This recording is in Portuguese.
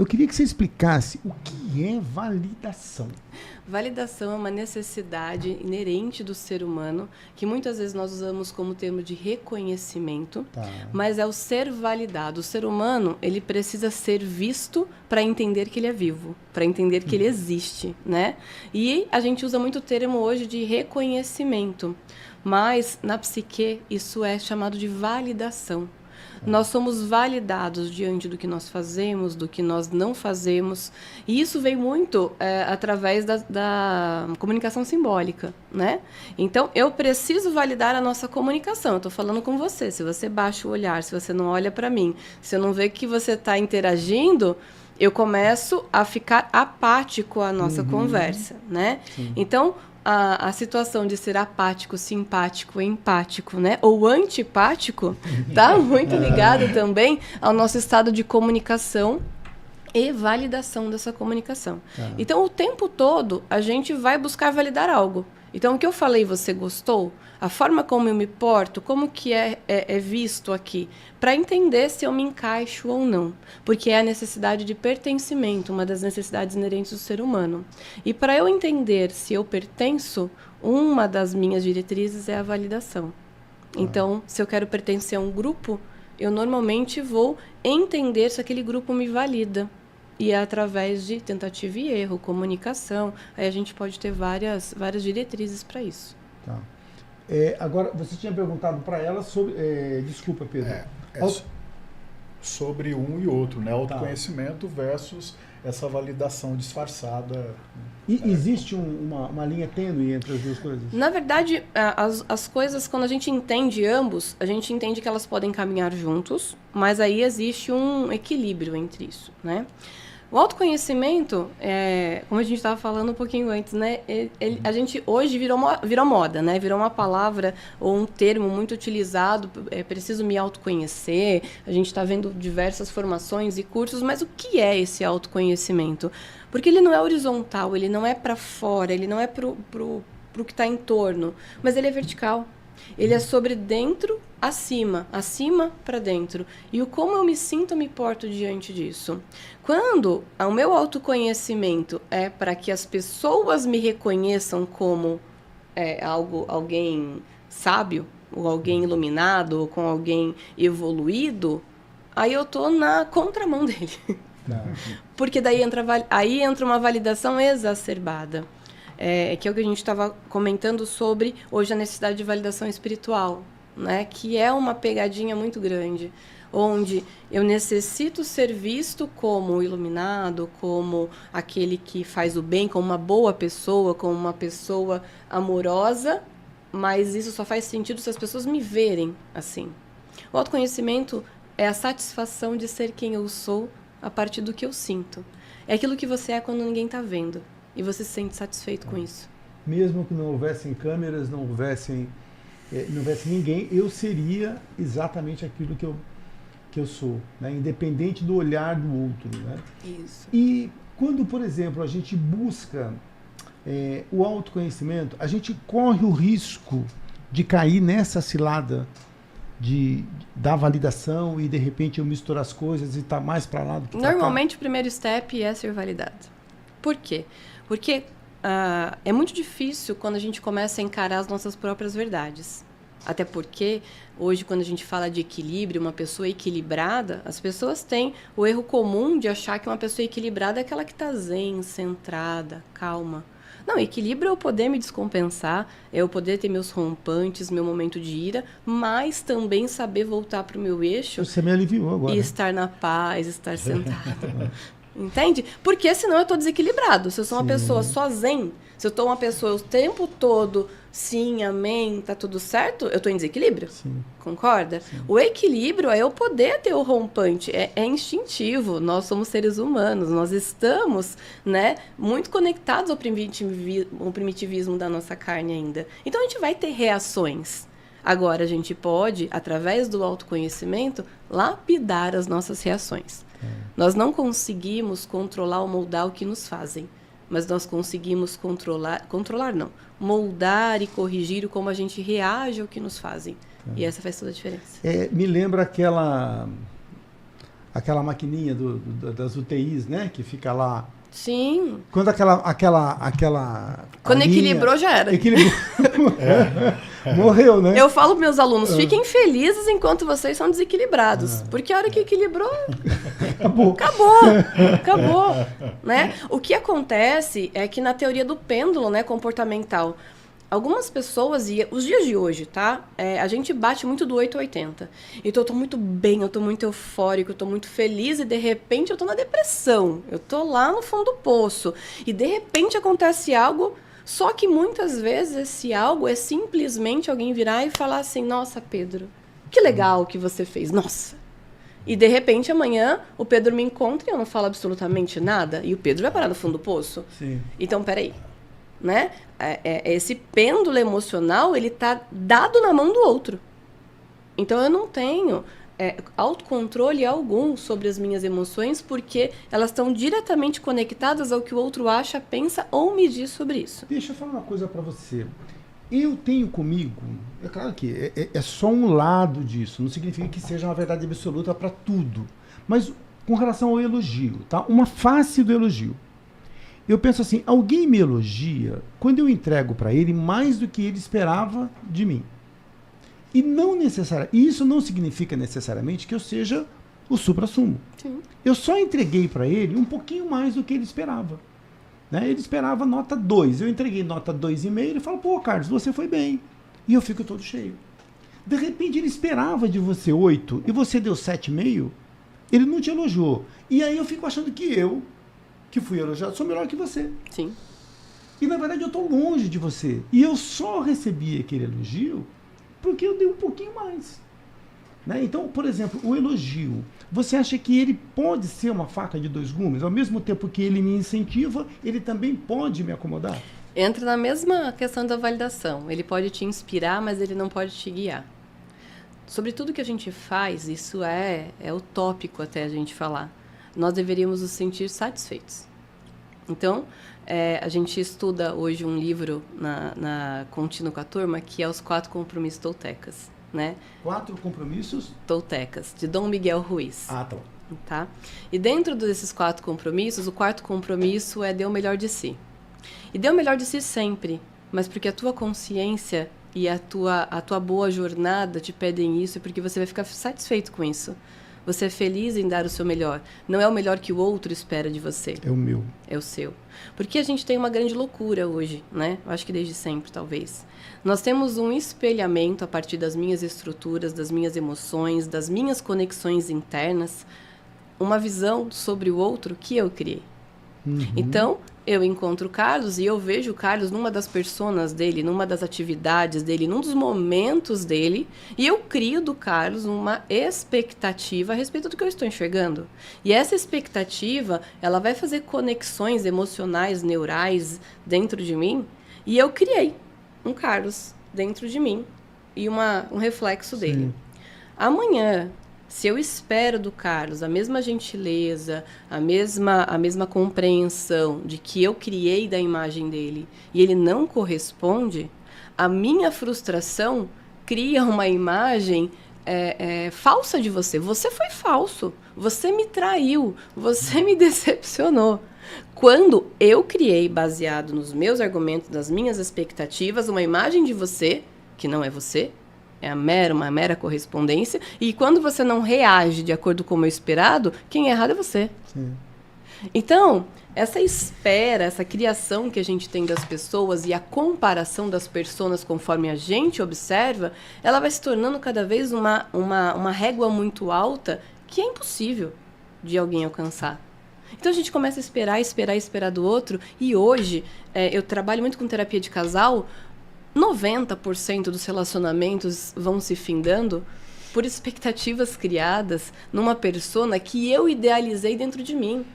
Eu queria que você explicasse o que é validação. Validação é uma necessidade inerente do ser humano, que muitas vezes nós usamos como termo de reconhecimento, mas é o ser validado. O ser humano, ele precisa ser visto para entender que ele é vivo, para entender que ele existe, né? E a gente usa muito o termo hoje de reconhecimento, mas na psique isso é chamado de validação. Nós somos validados diante do que nós fazemos, do que nós não fazemos. E isso vem muito através da comunicação simbólica, né? Então, eu preciso validar a nossa comunicação. Eu estou falando com você. Se você baixa o olhar, se você não olha para mim, se eu não vê que você está interagindo, eu começo a ficar apático à nossa conversa, né? Sim. Então, a situação de ser apático, simpático, empático, né? Ou antipático, tá muito ligada também ao nosso estado de comunicação e validação dessa comunicação. Então, o tempo todo, a gente vai buscar validar algo. Então, o que eu falei, você gostou? A forma como eu me porto, como que é visto aqui, para entender se eu me encaixo ou não. Porque é a necessidade de pertencimento, uma das necessidades inerentes do ser humano. E para eu entender se eu pertenço, uma das minhas diretrizes é a validação. Então, se eu quero pertencer a um grupo, eu normalmente vou entender se aquele grupo me valida. E é através de tentativa e erro, comunicação, aí a gente pode ter várias diretrizes para isso. Tá. Agora, você tinha perguntado para ela sobre... desculpa, Pedro. Sobre um e outro, né? Autoconhecimento versus essa validação disfarçada. E existe uma linha tênue entre as duas coisas? Na verdade, as coisas, quando a gente entende ambos, a gente entende que elas podem caminhar juntos, mas aí existe um equilíbrio entre isso, né? O autoconhecimento, como a gente estava falando um pouquinho antes, né? A gente hoje virou moda, né? Virou uma palavra ou um termo muito utilizado, preciso me autoconhecer. A gente está vendo diversas formações e cursos, mas o que é esse autoconhecimento? Porque ele não é horizontal, ele não é para fora, ele não é pro que está em torno, mas ele é vertical. Ele é sobre dentro, acima para dentro. E o como eu me sinto, me porto diante disso. Quando o meu autoconhecimento é para que as pessoas me reconheçam como alguém sábio, ou alguém iluminado, ou com alguém evoluído, aí eu estou na contramão dele. Porque daí entra uma validação exacerbada. Que é o que a gente estava comentando sobre hoje a necessidade de validação espiritual, né? Que é uma pegadinha muito grande, onde eu necessito ser visto como iluminado, como aquele que faz o bem, como uma boa pessoa, como uma pessoa amorosa, mas isso só faz sentido se as pessoas me verem assim. O autoconhecimento é a satisfação de ser quem eu sou a partir do que eu sinto. É aquilo que você é quando ninguém está vendo. E você se sente satisfeito com isso. Mesmo que não houvessem câmeras, não houvesse ninguém, eu seria exatamente aquilo que eu sou, né? Independente do olhar do outro. Né? Isso. E quando, por exemplo, a gente busca o autoconhecimento, a gente corre o risco de cair nessa cilada da validação e, de repente, eu misturar as coisas e estar mais para lá do que para cá. Normalmente, o primeiro step é ser validado. Por quê? Porque é muito difícil quando a gente começa a encarar as nossas próprias verdades. Até porque, hoje, quando a gente fala de equilíbrio, uma pessoa equilibrada, as pessoas têm o erro comum de achar que uma pessoa equilibrada é aquela que está zen, centrada, calma. Não, equilíbrio é eu poder me descompensar, é eu poder ter meus rompantes, meu momento de ira, mas também saber voltar para o meu eixo. Você me aliviou agora. E estar na paz, estar sentado. Entende? Porque senão eu estou desequilibrado. Se eu sou uma pessoa só zen, se eu estou uma pessoa o tempo todo, sim, amém, tá tudo certo, eu estou em desequilíbrio. Sim. Concorda? Sim. O equilíbrio é eu poder ter o rompante. É instintivo. Nós somos seres humanos. Nós estamos, né, muito conectados ao primitivismo da nossa carne ainda. Então, a gente vai ter reações. Agora, a gente pode, através do autoconhecimento, lapidar as nossas reações. Nós não conseguimos controlar ou moldar o que nos fazem, mas nós conseguimos moldar e corrigir como a gente reage ao que nos fazem. E essa faz toda a diferença. Me lembra aquela maquininha das UTIs, né? Que fica lá. Sim. Quando aquela Quando equilibrou, já era. Morreu, né? Eu falo para meus alunos, fiquem felizes enquanto vocês são desequilibrados. Porque a hora que equilibrou, acabou. Né? O que acontece é que na teoria do pêndulo, né, comportamental, algumas pessoas, e os dias de hoje, tá? A gente bate muito do 880. Então eu tô muito bem, eu tô muito eufórico, eu tô muito feliz e de repente eu tô na depressão. Eu tô lá no fundo do poço. E de repente acontece algo, só que muitas vezes esse algo é simplesmente alguém virar e falar assim, nossa, Pedro, que legal que você fez, nossa. E de repente amanhã o Pedro me encontra e eu não falo absolutamente nada e o Pedro vai parar no fundo do poço. Sim. Então, peraí. Né? Esse pêndulo emocional, ele tá dado na mão do outro. Então, eu não tenho autocontrole algum sobre as minhas emoções, porque elas estão diretamente conectadas ao que o outro acha, pensa ou me diz sobre isso. Deixa eu falar uma coisa para você. Eu tenho comigo, é claro que é só um lado disso, não significa que seja uma verdade absoluta para tudo, mas com relação ao elogio, tá? Uma face do elogio. Eu penso assim, alguém me elogia quando eu entrego para ele mais do que ele esperava de mim. E isso não significa necessariamente que eu seja o suprassumo. Sim. Eu só entreguei para ele um pouquinho mais do que ele esperava. Né? Ele esperava nota 2, eu entreguei nota 2,5, ele fala, pô, Carlos, você foi bem. E eu fico todo cheio. De repente ele esperava de você 8 e você deu 7,5, ele não te elogiou. E aí eu fico achando que fui elogiado, sou melhor que você. Sim. E na verdade eu estou longe de você. E eu só recebi aquele elogio porque eu dei um pouquinho mais. Né? Então, por exemplo, o elogio, você acha que ele pode ser uma faca de dois gumes? Ao mesmo tempo que ele me incentiva, ele também pode me acomodar? Entra na mesma questão da validação. Ele pode te inspirar, mas ele não pode te guiar. Sobre tudo que a gente faz, isso é utópico até a gente falar. Nós deveríamos nos sentir satisfeitos. Então, a gente estuda hoje um livro na Contínuo com a turma, que é Os 4 Compromissos Toltecas. Né? 4 compromissos? Toltecas, de Dom Miguel Ruiz. Ah, tá. Tá? E dentro desses 4 compromissos, o 4º compromisso é dê o melhor de si. E dê o melhor de si sempre, mas porque a tua consciência e a tua boa jornada te pedem isso, porque você vai ficar satisfeito com isso. Você é feliz em dar o seu melhor. Não é o melhor que o outro espera de você. É o meu. É o seu. Porque a gente tem uma grande loucura hoje, né? Eu acho que desde sempre, talvez. Nós temos um espelhamento a partir das minhas estruturas, das minhas emoções, das minhas conexões internas, uma visão sobre o outro que eu criei. Uhum. Então, eu encontro o Carlos e eu vejo o Carlos numa das personas dele, numa das atividades dele, num dos momentos dele, e eu crio do Carlos uma expectativa a respeito do que eu estou enxergando. E essa expectativa, ela vai fazer conexões emocionais, neurais dentro de mim, e eu criei um Carlos dentro de mim e um reflexo dele. Sim. Amanhã, se eu espero do Carlos a mesma gentileza, a mesma compreensão de que eu criei da imagem dele e ele não corresponde, a minha frustração cria uma imagem falsa de você. Você foi falso, você me traiu, você me decepcionou. Quando eu criei, baseado nos meus argumentos, nas minhas expectativas, uma imagem de você, que não é você, é uma mera correspondência. E quando você não reage de acordo com o meu esperado, quem é errado é você. Sim. Então, essa espera, essa criação que a gente tem das pessoas e a comparação das pessoas conforme a gente observa, ela vai se tornando cada vez uma régua muito alta que é impossível de alguém alcançar. Então, a gente começa a esperar do outro. E hoje, eu trabalho muito com terapia de casal. 90% dos relacionamentos vão se findando por expectativas criadas numa persona que eu idealizei dentro de mim.